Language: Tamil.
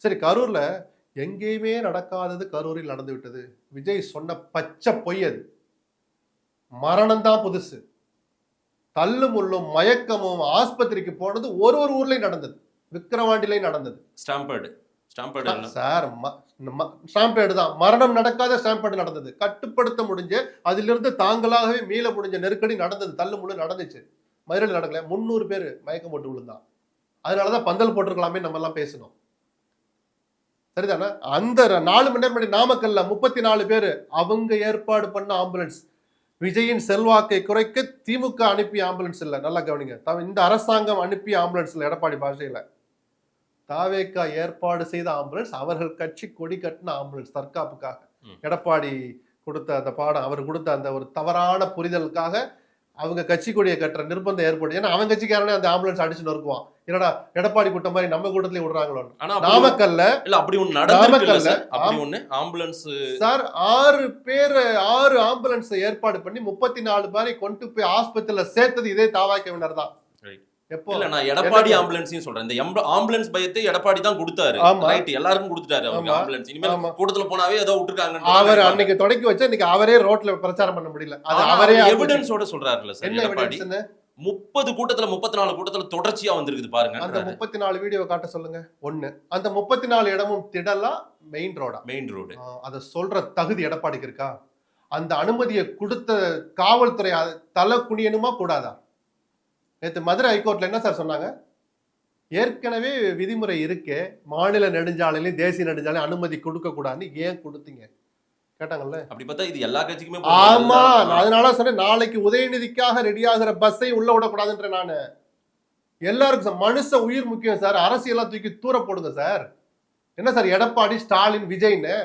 சரி, கரூர்ல எங்கேயுமே நடக்காதது கரூரில் நடந்து விட்டது. விஜய் சொன்ன பச்சை பொய் அது. மரணம் தான் புதுசு. தள்ளு முள்ளும் மயக்கமும் ஆஸ்பத்திரிக்கு போனது ஒரு ஊர்லயும் நடந்தது. விக்கிரவாண்டிலையும் நடந்தது. சார், ஸ்டாம்பேடு தான். மரணம் நடக்காத ஸ்டாம்பேடு நடந்தது. கட்டுப்படுத்த முடிஞ்ச, அதிலிருந்து தாங்களாகவே மீள முடிஞ்ச நெருக்கடி நடந்தது. தள்ளு முள்ளு நடந்துச்சு. மதுரையில் நடக்கல. 300 பேர் மயக்கம் போட்டு விழுந்தான். அதனாலதான் பந்தல் போட்டிருக்கலாமே நம்ம எல்லாம் பேசணும். சரிதானே? அந்த 4 மணி நேரம் முன்னாடி நாமக்கல்ல 34 பேர் அவங்க ஏற்பாடு பண்ண ஆம்புலன்ஸ். விஜயின் செல்வாக்கை குறைக்க திமுக அனுப்பிய ஆம்புலன்ஸ் இல்ல. நல்லா கவனிங்க. இந்த அரசாங்கம் அனுப்பிய ஆம்புலன்ஸ் இல்ல. எடப்பாடி பாஷையில தாவேக்கா ஏற்பாடு செய்த ஆம்புலன்ஸ், அவர்கள் கட்சி கொடி கட்டின ஆம்புலன்ஸ். தற்காப்புக்காக எடப்பாடி கொடுத்த அந்த பாடம், அவர் கொடுத்த அந்த ஒரு தவறான புரிதலுக்காக அவங்க கட்சி கொடியை கட்டுற நிர்பந்தம் ஏற்படும். ஏன்னா அவங்க கட்சிக்காரனே அந்த ஆம்புலன்ஸ் அடிச்சு நொறுக்குவான். என்னடா எடப்பாடி கூட்டம் மாதிரி நம்ம கூட்டத்திலே விடுறாங்களோ. நாமக்கல்ல அப்படி ஒண்ணு நடந்திருக்குல்ல. அப்படி ஒண்ணு ஆம்புலன்ஸ் சார் 6 ஆம்புலன்ஸ் ஏற்பாடு பண்ணி 34 பேரை கொண்டு போய் ஆஸ்பத்திரியில சேர்த்தது இதே தாவாக்கவினர் தான். எப்போ இல்ல, நான் எடப்பாடி ஆம்புலன்ஸையும் சொல்றேன். இந்த ஆம்புலன்ஸ் பயத்தை எடப்பாடி தான் கொடுத்தாரு. ரைட், எல்லாருக்கும் கொடுத்துட்டாரு அவங்க ஆம்புலன்ஸ். இனிமேல் கூட்டத்துல போனாவே ஏதோ விட்டுருக்காங்க. அவர் அன்னைக்கு தொடக்கி வச்சு இன்னைக்கு அவரே ரோட்ல பிரச்சாரம் பண்ண முடியல. அது அவரே எவிடன்ஸோட சொல்றாருல்ல சார் எடப்பாடி. 30 கூட்டத்துல 34 கூட்டத்துல தொடர்ச்சியா வந்திருக்குது பாருங்க. அந்த 34 வீடியோ காட்ட சொல்லுங்க. ஒண்ணு, அந்த 34 இடமும் திடலா மெயின் ரோடு. அத சொல்ற தகுதி எடப்பாடிக்கு இருக்கா? அந்த அனுமதியை கொடுத்த காவல்துறை தலை குனியணுமா கூடாதா? நேற்று மதுரை ஹைகோர்ட்ல என்ன சார் சொன்னாங்க? ஏற்கனவே விதிமுறை இருக்கே, மாநில நெடுஞ்சாலையிலும் தேசிய நெடுஞ்சாலையும் அனுமதி கொடுக்க கூடாதுன்னு ஏன் கொடுத்தீங்க கேட்டாங்கல்ல. அப்படி பார்த்தா இது எல்லா கட்சிக்குமே. ஆமா, அதனால சொன்னேன் நாளைக்கு உதயநிதிக்காக ரெடி ஆகிற பஸ்ஸை உள்ள விடக்கூடாதுன்ற. நானு எல்லாருக்கும் மனுஷ உயிர் முக்கியம் சார். அரசியலா தூக்கி தூர போடுங்க சார். என்ன சார் எடப்பாடி, ஸ்டாலின், விஜய்னு